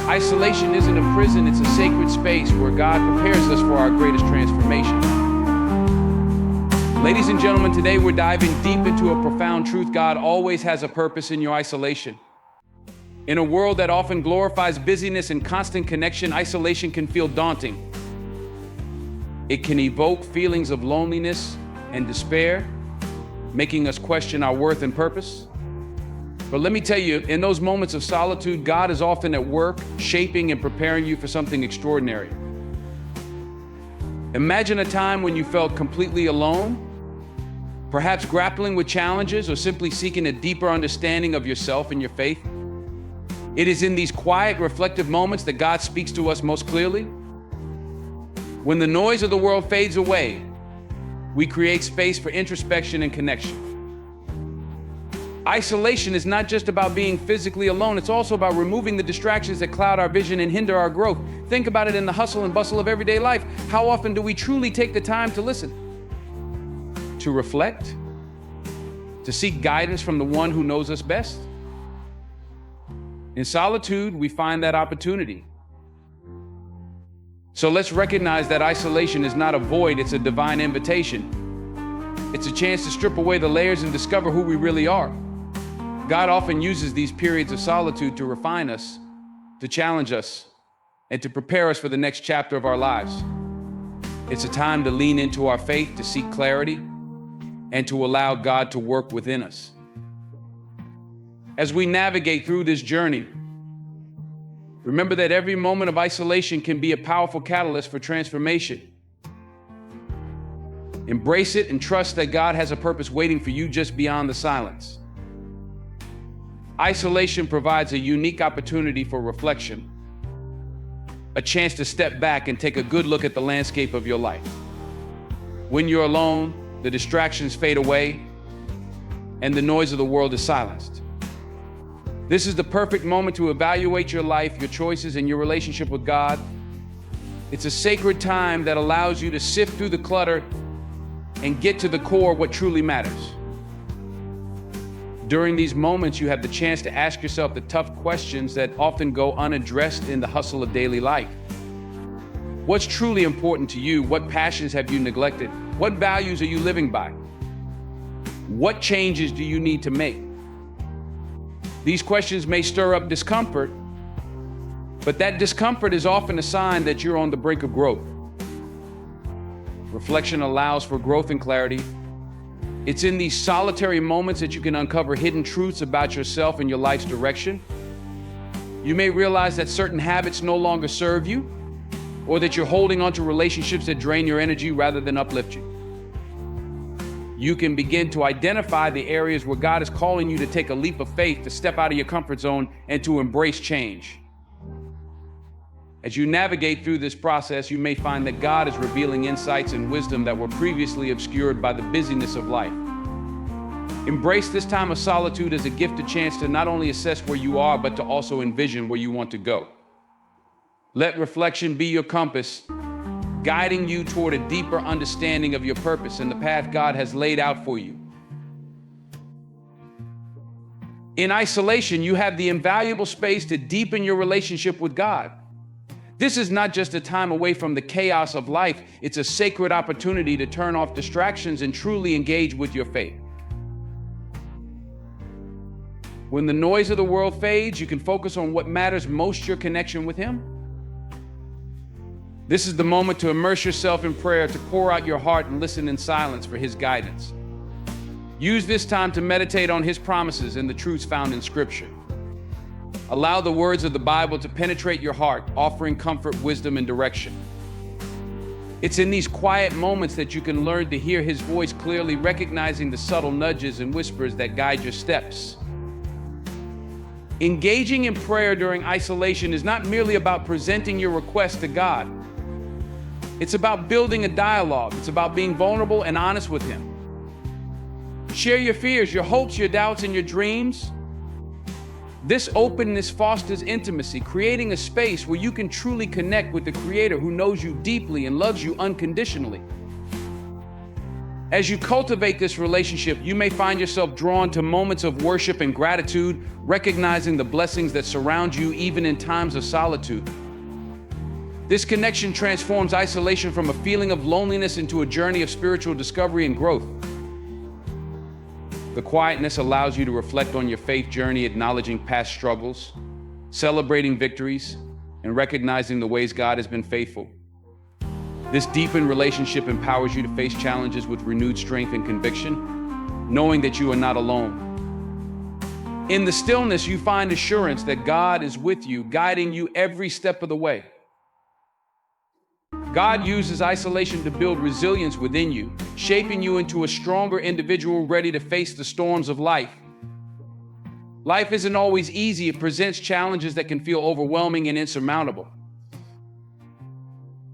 Isolation isn't a prison, it's a sacred space where God prepares us for our greatest transformation. Ladies and gentlemen, today we're diving deep into a profound truth. God always has a purpose in your isolation. In a world that often glorifies busyness and constant connection, isolation can feel daunting. It can evoke feelings of loneliness and despair, making us question our worth and purpose. But let me tell you, in those moments of solitude, God is often at work, shaping and preparing you for something extraordinary. Imagine a time when you felt completely alone, perhaps grappling with challenges or simply seeking a deeper understanding of yourself and your faith. It is in these quiet, reflective moments that God speaks to us most clearly. When the noise of the world fades away, we create space for introspection and connection. Isolation is not just about being physically alone, it's also about removing the distractions that cloud our vision and hinder our growth. Think about it in the hustle and bustle of everyday life. How often do we truly take the time to listen, to reflect, to seek guidance from the one who knows us best? In solitude, we find that opportunity. So let's recognize that isolation is not a void, it's a divine invitation. It's a chance to strip away the layers and discover who we really are. God often uses these periods of solitude to refine us, to challenge us, and to prepare us for the next chapter of our lives. It's a time to lean into our faith, to seek clarity, and to allow God to work within us. As we navigate through this journey, remember that every moment of isolation can be a powerful catalyst for transformation. Embrace it and trust that God has a purpose waiting for you just beyond the silence. Isolation provides a unique opportunity for reflection, a chance to step back and take a good look at the landscape of your life. When you're alone, the distractions fade away and the noise of the world is silenced. This is the perfect moment to evaluate your life, your choices, and your relationship with God. It's a sacred time that allows you to sift through the clutter and get to the core of what truly matters. During these moments, you have the chance to ask yourself the tough questions that often go unaddressed in the hustle of daily life. What's truly important to you? What passions have you neglected? What values are you living by? What changes do you need to make? These questions may stir up discomfort, but that discomfort is often a sign that you're on the brink of growth. Reflection allows for growth and clarity. It's in these solitary moments that you can uncover hidden truths about yourself and your life's direction. You may realize that certain habits no longer serve you, or that you're holding on to relationships that drain your energy rather than uplift you. You can begin to identify the areas where God is calling you to take a leap of faith, to step out of your comfort zone and to embrace change. As you navigate through this process, you may find that God is revealing insights and wisdom that were previously obscured by the busyness of life. Embrace this time of solitude as a gift, a chance to not only assess where you are, but to also envision where you want to go. Let reflection be your compass, guiding you toward a deeper understanding of your purpose and the path God has laid out for you. In isolation, you have the invaluable space to deepen your relationship with God. This is not just a time away from the chaos of life, it's a sacred opportunity to turn off distractions and truly engage with your faith. When the noise of the world fades, you can focus on what matters most, your connection with Him. This is the moment to immerse yourself in prayer, to pour out your heart and listen in silence for His guidance. Use this time to meditate on His promises and the truths found in Scripture. Allow the words of the Bible to penetrate your heart, offering comfort, wisdom, and direction. It's in these quiet moments that you can learn to hear His voice clearly, recognizing the subtle nudges and whispers that guide your steps. Engaging in prayer during isolation is not merely about presenting your request to God. It's about building a dialogue. It's about being vulnerable and honest with Him. Share your fears, your hopes, your doubts, and your dreams. This openness fosters intimacy, creating a space where you can truly connect with the Creator who knows you deeply and loves you unconditionally. As you cultivate this relationship, you may find yourself drawn to moments of worship and gratitude, recognizing the blessings that surround you even in times of solitude. This connection transforms isolation from a feeling of loneliness into a journey of spiritual discovery and growth. The quietness allows you to reflect on your faith journey, acknowledging past struggles, celebrating victories, and recognizing the ways God has been faithful. This deepened relationship empowers you to face challenges with renewed strength and conviction, knowing that you are not alone. In the stillness, you find assurance that God is with you, guiding you every step of the way. God uses isolation to build resilience within you, shaping you into a stronger individual ready to face the storms of life. Life isn't always easy. It presents challenges that can feel overwhelming and insurmountable.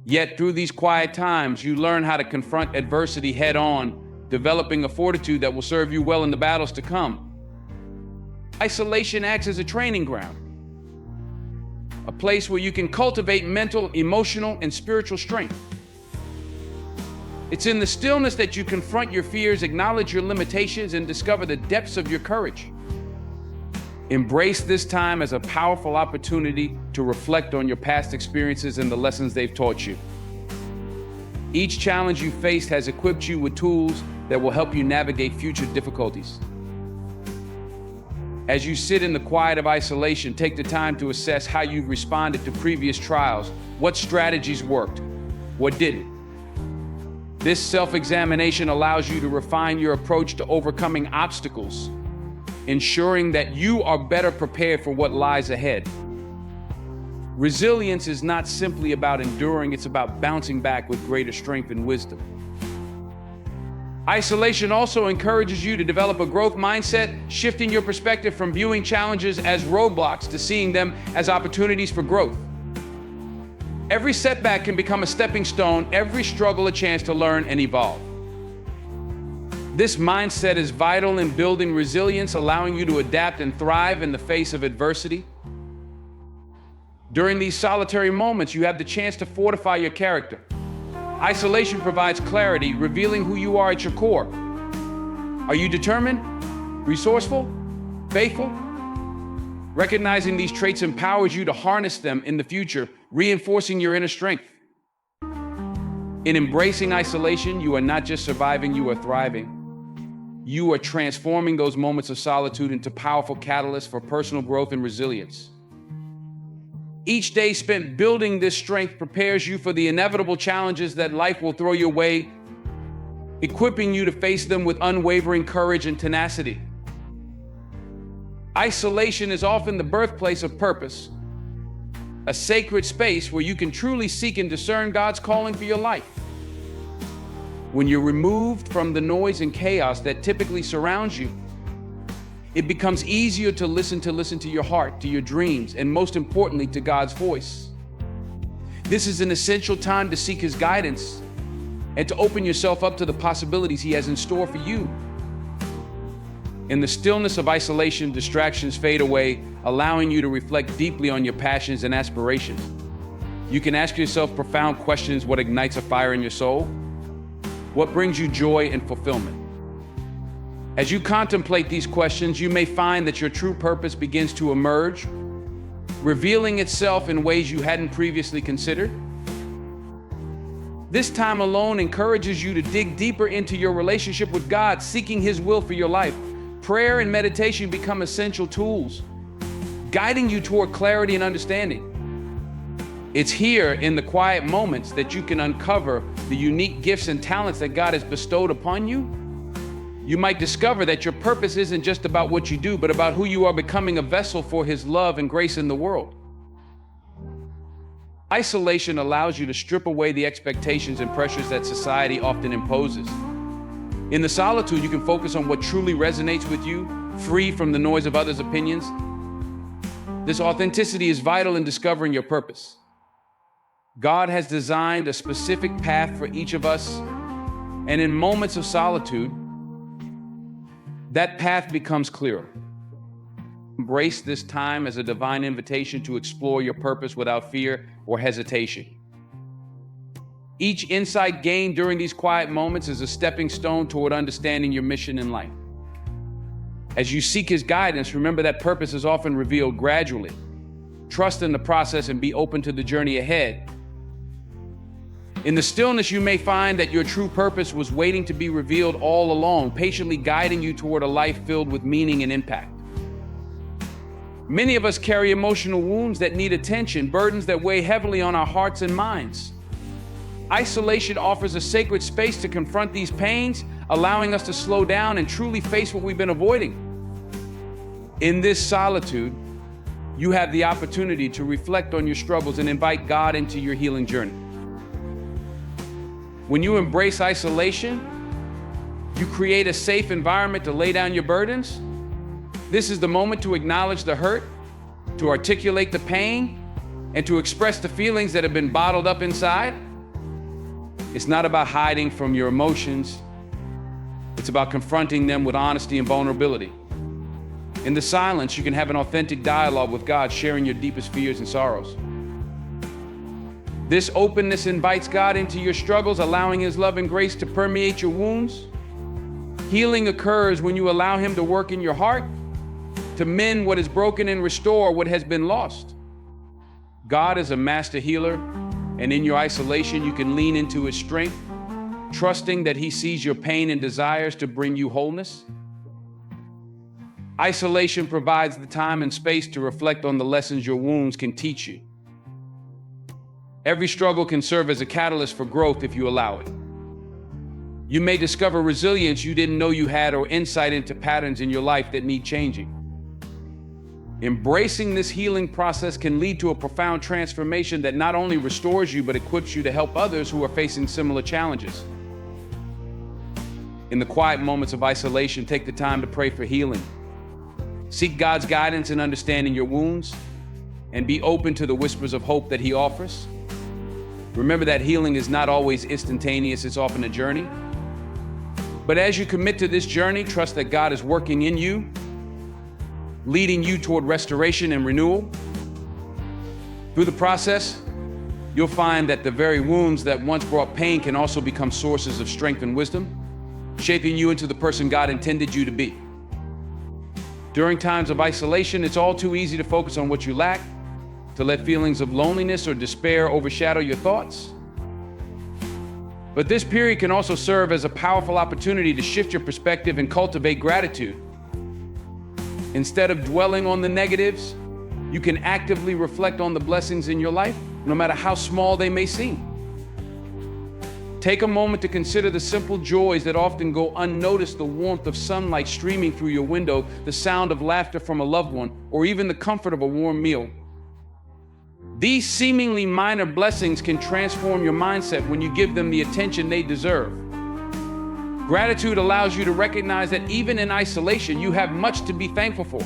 Yet through these quiet times, you learn how to confront adversity head on, developing a fortitude that will serve you well in the battles to come. Isolation acts as a training ground, a place where you can cultivate mental, emotional, and spiritual strength. It's in the stillness that you confront your fears, acknowledge your limitations, and discover the depths of your courage. Embrace this time as a powerful opportunity to reflect on your past experiences and the lessons they've taught you. Each challenge you faced has equipped you with tools that will help you navigate future difficulties. As you sit in the quiet of isolation, take the time to assess how you've responded to previous trials, what strategies worked, what didn't. This self-examination allows you to refine your approach to overcoming obstacles, ensuring that you are better prepared for what lies ahead. Resilience is not simply about enduring, it's about bouncing back with greater strength and wisdom. Isolation also encourages you to develop a growth mindset, shifting your perspective from viewing challenges as roadblocks to seeing them as opportunities for growth. Every setback can become a stepping stone, every struggle a chance to learn and evolve. This mindset is vital in building resilience, allowing you to adapt and thrive in the face of adversity. During these solitary moments, you have the chance to fortify your character. Isolation provides clarity, revealing who you are at your core. Are you determined, resourceful, faithful? Recognizing these traits empowers you to harness them in the future, reinforcing your inner strength. In embracing isolation, you are not just surviving, you are thriving. You are transforming those moments of solitude into powerful catalysts for personal growth and resilience. Each day spent building this strength prepares you for the inevitable challenges that life will throw your way, equipping you to face them with unwavering courage and tenacity. Isolation is often the birthplace of purpose, a sacred space where you can truly seek and discern God's calling for your life. When you're removed from the noise and chaos that typically surrounds you, it becomes easier to listen to your heart, to your dreams, and most importantly, to God's voice. This is an essential time to seek His guidance and to open yourself up to the possibilities He has in store for you. In the stillness of isolation, distractions fade away, allowing you to reflect deeply on your passions and aspirations. You can ask yourself profound questions: what ignites a fire in your soul? What brings you joy and fulfillment? As you contemplate these questions, you may find that your true purpose begins to emerge, revealing itself in ways you hadn't previously considered. This time alone encourages you to dig deeper into your relationship with God, seeking His will for your life. Prayer and meditation become essential tools, guiding you toward clarity and understanding. It's here in the quiet moments that you can uncover the unique gifts and talents that God has bestowed upon you. You might discover that your purpose isn't just about what you do, but about who you are becoming a vessel for His love and grace in the world. Isolation allows you to strip away the expectations and pressures that society often imposes. In the solitude, you can focus on what truly resonates with you, free from the noise of others' opinions. This authenticity is vital in discovering your purpose. God has designed a specific path for each of us, and in moments of solitude, that path becomes clearer. Embrace this time as a divine invitation to explore your purpose without fear or hesitation. Each insight gained during these quiet moments is a stepping stone toward understanding your mission in life. As you seek His guidance, remember that purpose is often revealed gradually. Trust in the process and be open to the journey ahead. In the stillness, you may find that your true purpose was waiting to be revealed all along, patiently guiding you toward a life filled with meaning and impact. Many of us carry emotional wounds that need attention, burdens that weigh heavily on our hearts and minds. Isolation offers a sacred space to confront these pains, allowing us to slow down and truly face what we've been avoiding. In this solitude, you have the opportunity to reflect on your struggles and invite God into your healing journey. When you embrace isolation, you create a safe environment to lay down your burdens. This is the moment to acknowledge the hurt, to articulate the pain, and to express the feelings that have been bottled up inside. It's not about hiding from your emotions. It's about confronting them with honesty and vulnerability. In the silence, you can have an authentic dialogue with God, sharing your deepest fears and sorrows. This openness invites God into your struggles, allowing His love and grace to permeate your wounds. Healing occurs when you allow Him to work in your heart, to mend what is broken and restore what has been lost. God is a master healer, and in your isolation, you can lean into His strength, trusting that He sees your pain and desires to bring you wholeness. Isolation provides the time and space to reflect on the lessons your wounds can teach you. Every struggle can serve as a catalyst for growth if you allow it. You may discover resilience you didn't know you had, or insight into patterns in your life that need changing. Embracing this healing process can lead to a profound transformation that not only restores you, but equips you to help others who are facing similar challenges. In the quiet moments of isolation, take the time to pray for healing. Seek God's guidance in understanding your wounds, and be open to the whispers of hope that He offers. Remember that healing is not always instantaneous, it's often a journey. But as you commit to this journey, trust that God is working in you, leading you toward restoration and renewal. Through the process, you'll find that the very wounds that once brought pain can also become sources of strength and wisdom, shaping you into the person God intended you to be. During times of isolation, it's all too easy to focus on what you lack, to let feelings of loneliness or despair overshadow your thoughts. But this period can also serve as a powerful opportunity to shift your perspective and cultivate gratitude. Instead of dwelling on the negatives, you can actively reflect on the blessings in your life, no matter how small they may seem. Take a moment to consider the simple joys that often go unnoticed: the warmth of sunlight streaming through your window, the sound of laughter from a loved one, or even the comfort of a warm meal. These seemingly minor blessings can transform your mindset when you give them the attention they deserve. Gratitude allows you to recognize that even in isolation, you have much to be thankful for.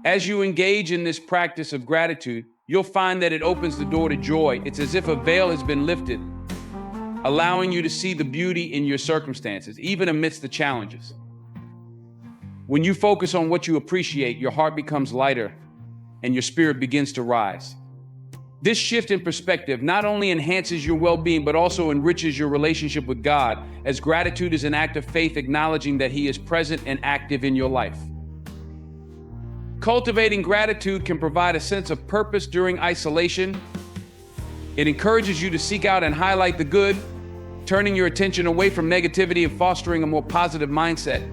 As you engage in this practice of gratitude, you'll find that it opens the door to joy. It's as if a veil has been lifted, allowing you to see the beauty in your circumstances, even amidst the challenges. When you focus on what you appreciate, your heart becomes lighter and your spirit begins to rise. This shift in perspective not only enhances your well-being, but also enriches your relationship with God, as gratitude is an act of faith, acknowledging that He is present and active in your life. Cultivating gratitude can provide a sense of purpose during isolation. It encourages you to seek out and highlight the good, turning your attention away from negativity and fostering a more positive mindset.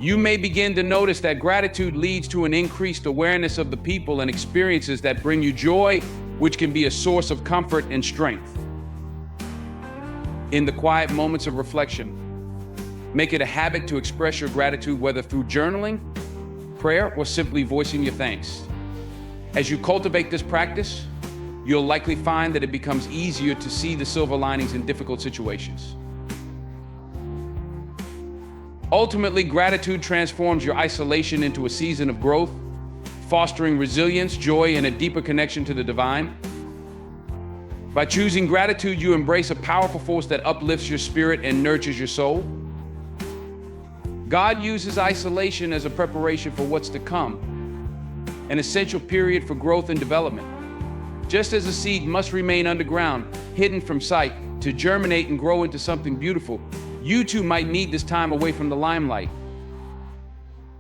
You may begin to notice that gratitude leads to an increased awareness of the people and experiences that bring you joy, which can be a source of comfort and strength. In the quiet moments of reflection, make it a habit to express your gratitude, whether through journaling, prayer, or simply voicing your thanks. As you cultivate this practice, you'll likely find that it becomes easier to see the silver linings in difficult situations. Ultimately, gratitude transforms your isolation into a season of growth, fostering resilience, joy, and a deeper connection to the divine. By choosing gratitude, you embrace a powerful force that uplifts your spirit and nurtures your soul. God uses isolation as a preparation for what's to come, an essential period for growth and development. Just as a seed must remain underground, hidden from sight, to germinate and grow into something beautiful, you too might need this time away from the limelight.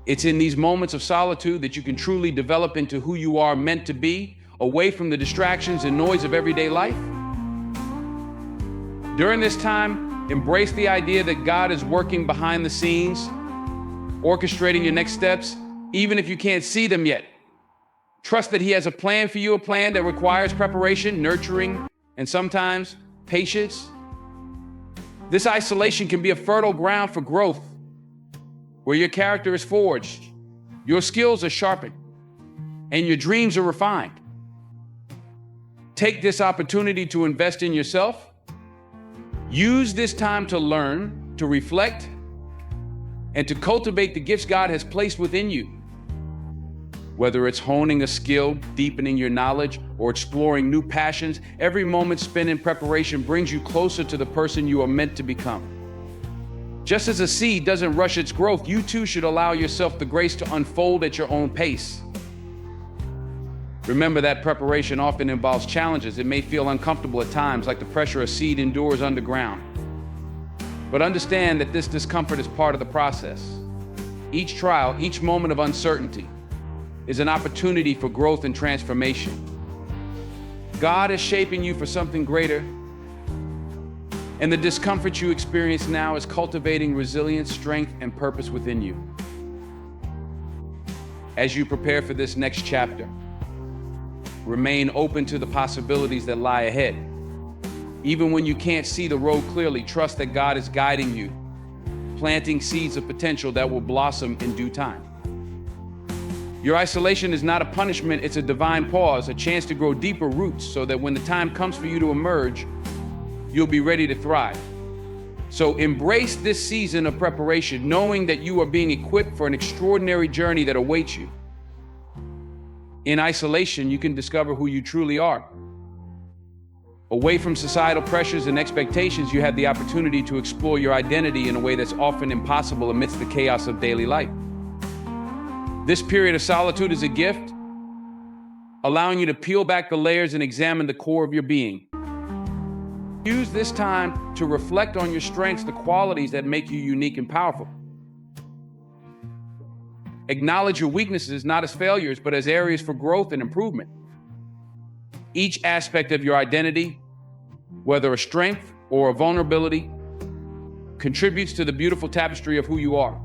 It's in these moments of solitude that you can truly develop into who you are meant to be, away from the distractions and noise of everyday life. During this time, embrace the idea that God is working behind the scenes, orchestrating your next steps, even if you can't see them yet. Trust that He has a plan for you, a plan that requires preparation, nurturing, and sometimes patience. This isolation can be a fertile ground for growth, where your character is forged, your skills are sharpened, and your dreams are refined. Take this opportunity to invest in yourself. Use this time to learn, to reflect, and to cultivate the gifts God has placed within you. Whether it's honing a skill, deepening your knowledge, or exploring new passions, every moment spent in preparation brings you closer to the person you are meant to become. Just as a seed doesn't rush its growth, you too should allow yourself the grace to unfold at your own pace. Remember that preparation often involves challenges. It may feel uncomfortable at times, like the pressure a seed endures underground. But understand that this discomfort is part of the process. Each trial, each moment of uncertainty, is an opportunity for growth and transformation. God is shaping you for something greater, and the discomfort you experience now is cultivating resilience, strength, and purpose within you. As you prepare for this next chapter, remain open to the possibilities that lie ahead. Even when you can't see the road clearly, trust that God is guiding you, planting seeds of potential that will blossom in due time. Your isolation is not a punishment, it's a divine pause, a chance to grow deeper roots so that when the time comes for you to emerge, you'll be ready to thrive. So embrace this season of preparation, knowing that you are being equipped for an extraordinary journey that awaits you. In isolation, you can discover who you truly are. Away from societal pressures and expectations, you have the opportunity to explore your identity in a way that's often impossible amidst the chaos of daily life. This period of solitude is a gift, allowing you to peel back the layers and examine the core of your being. Use this time to reflect on your strengths, the qualities that make you unique and powerful. Acknowledge your weaknesses not as failures, but as areas for growth and improvement. Each aspect of your identity, whether a strength or a vulnerability, contributes to the beautiful tapestry of who you are.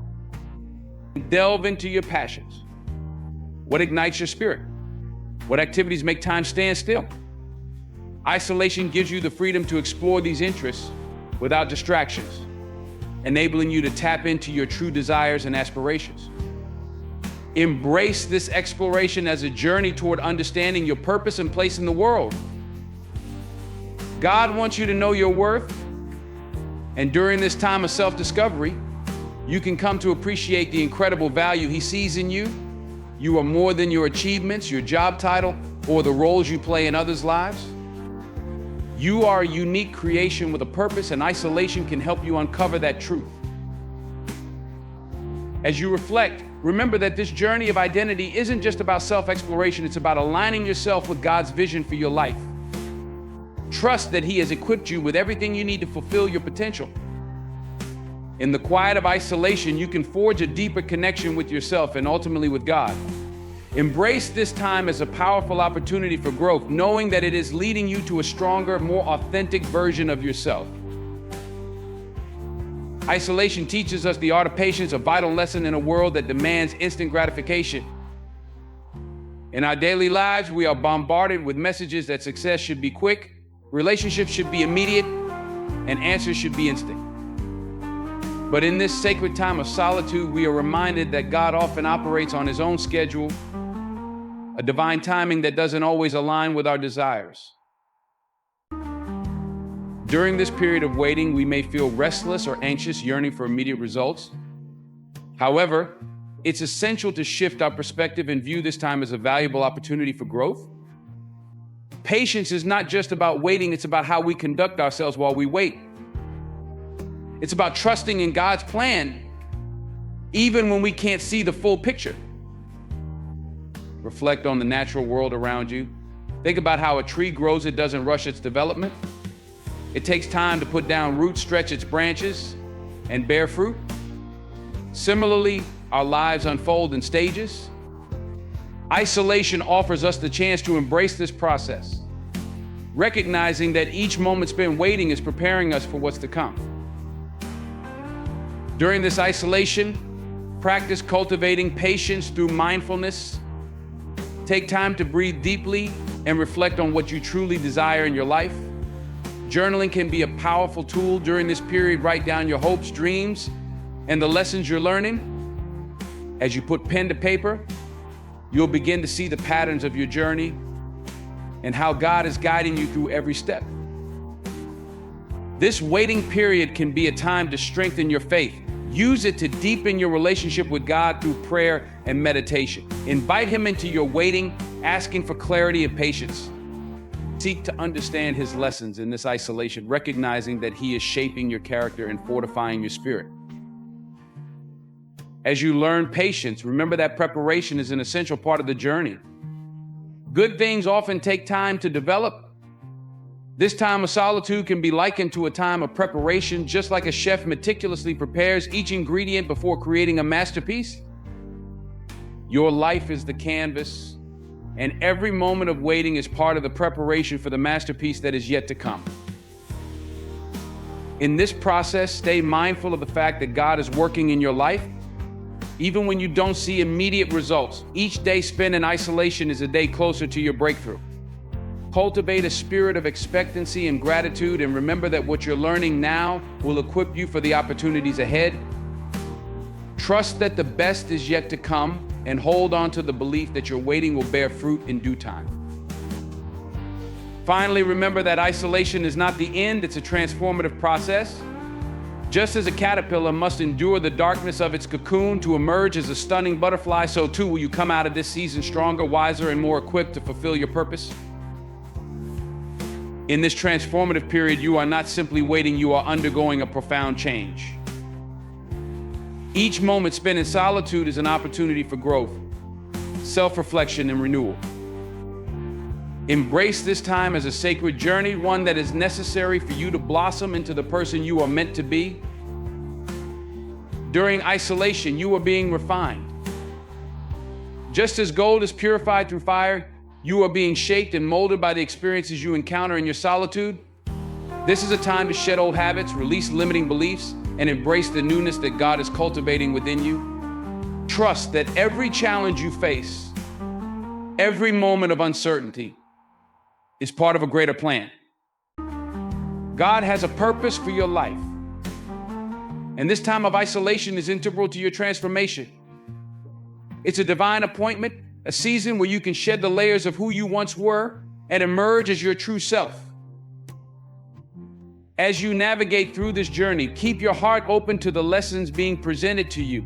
Delve into your passions. What ignites your spirit? What activities make time stand still? Isolation gives you the freedom to explore these interests without distractions, enabling you to tap into your true desires and aspirations. Embrace this exploration as a journey toward understanding your purpose and place in the world. God wants you to know your worth, and during this time of self-discovery, you can come to appreciate the incredible value He sees in you. You are more than your achievements, your job title, or the roles you play in others' lives. You are a unique creation with a purpose, and isolation can help you uncover that truth. As you reflect, remember that this journey of identity isn't just about self-exploration, it's about aligning yourself with God's vision for your life. Trust that He has equipped you with everything you need to fulfill your potential. In the quiet of isolation, you can forge a deeper connection with yourself and ultimately with God. Embrace this time as a powerful opportunity for growth, knowing that it is leading you to a stronger, more authentic version of yourself. Isolation teaches us the art of patience, a vital lesson in a world that demands instant gratification. In our daily lives, we are bombarded with messages that success should be quick, relationships should be immediate, and answers should be instant. But in this sacred time of solitude, we are reminded that God often operates on His own schedule, a divine timing that doesn't always align with our desires. During this period of waiting, we may feel restless or anxious, yearning for immediate results. However, it's essential to shift our perspective and view this time as a valuable opportunity for growth. Patience is not just about waiting, it's about how we conduct ourselves while we wait. It's about trusting in God's plan, even when we can't see the full picture. Reflect on the natural world around you. Think about how a tree grows, it doesn't rush its development. It takes time to put down roots, stretch its branches, and bear fruit. Similarly, our lives unfold in stages. Isolation offers us the chance to embrace this process, recognizing that each moment spent waiting is preparing us for what's to come. During this isolation, practice cultivating patience through mindfulness. Take time to breathe deeply and reflect on what you truly desire in your life. Journaling can be a powerful tool during this period. Write down your hopes, dreams, and the lessons you're learning. As you put pen to paper, you'll begin to see the patterns of your journey and how God is guiding you through every step. This waiting period can be a time to strengthen your faith. Use it to deepen your relationship with God through prayer and meditation. Invite Him into your waiting, asking for clarity and patience. Seek to understand His lessons in this isolation, recognizing that He is shaping your character and fortifying your spirit. As you learn patience, remember that preparation is an essential part of the journey. Good things often take time to develop. This time of solitude can be likened to a time of preparation, just like a chef meticulously prepares each ingredient before creating a masterpiece. Your life is the canvas, and every moment of waiting is part of the preparation for the masterpiece that is yet to come. In this process, stay mindful of the fact that God is working in your life, even when you don't see immediate results. Each day spent in isolation is a day closer to your breakthrough. Cultivate a spirit of expectancy and gratitude, and remember that what you're learning now will equip you for the opportunities ahead. Trust that the best is yet to come, and hold on to the belief that your waiting will bear fruit in due time. Finally, remember that isolation is not the end, it's a transformative process. Just as a caterpillar must endure the darkness of its cocoon to emerge as a stunning butterfly, so too will you come out of this season stronger, wiser, and more equipped to fulfill your purpose. In this transformative period, you are not simply waiting, you are undergoing a profound change. Each moment spent in solitude is an opportunity for growth, self-reflection, and renewal. Embrace this time as a sacred journey, one that is necessary for you to blossom into the person you are meant to be. During isolation, you are being refined. Just as gold is purified through fire, you are being shaped and molded by the experiences you encounter in your solitude. This is a time to shed old habits, release limiting beliefs, and embrace the newness that God is cultivating within you. Trust that every challenge you face, every moment of uncertainty, is part of a greater plan. God has a purpose for your life, and this time of isolation is integral to your transformation. It's a divine appointment, a season where you can shed the layers of who you once were and emerge as your true self. As you navigate through this journey, keep your heart open to the lessons being presented to you.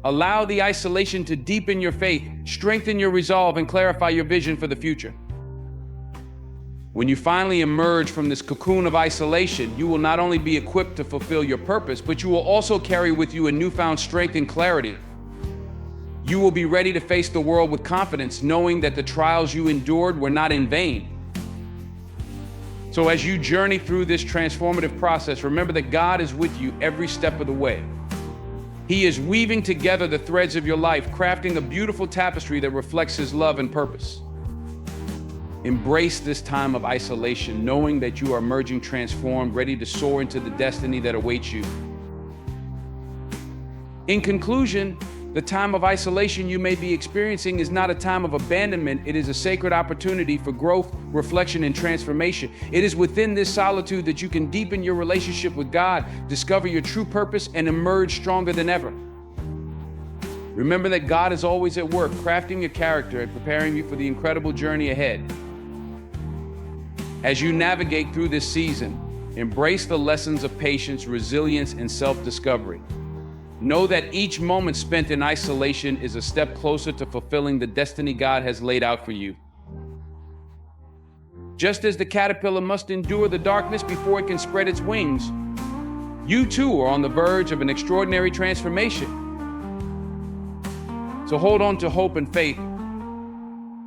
Allow the isolation to deepen your faith, strengthen your resolve, and clarify your vision for the future. When you finally emerge from this cocoon of isolation, you will not only be equipped to fulfill your purpose, but you will also carry with you a newfound strength and clarity. You will be ready to face the world with confidence, knowing that the trials you endured were not in vain. So as you journey through this transformative process, remember that God is with you every step of the way. He is weaving together the threads of your life, crafting a beautiful tapestry that reflects His love and purpose. Embrace this time of isolation, knowing that you are emerging transformed, ready to soar into the destiny that awaits you. In conclusion, the time of isolation you may be experiencing is not a time of abandonment. It is a sacred opportunity for growth, reflection, and transformation. It is within this solitude that you can deepen your relationship with God, discover your true purpose, and emerge stronger than ever. Remember that God is always at work, crafting your character and preparing you for the incredible journey ahead. As you navigate through this season, embrace the lessons of patience, resilience, and self-discovery. Know that each moment spent in isolation is a step closer to fulfilling the destiny God has laid out for you. Just as the caterpillar must endure the darkness before it can spread its wings, you too are on the verge of an extraordinary transformation. So hold on to hope and faith.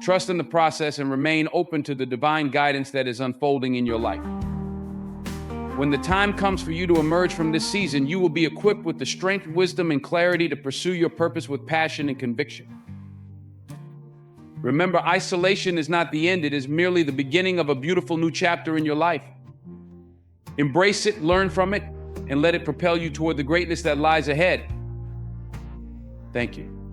Trust in the process and remain open to the divine guidance that is unfolding in your life. When the time comes for you to emerge from this season, you will be equipped with the strength, wisdom, and clarity to pursue your purpose with passion and conviction. Remember, isolation is not the end. It is merely the beginning of a beautiful new chapter in your life. Embrace it, learn from it, and let it propel you toward the greatness that lies ahead. Thank you.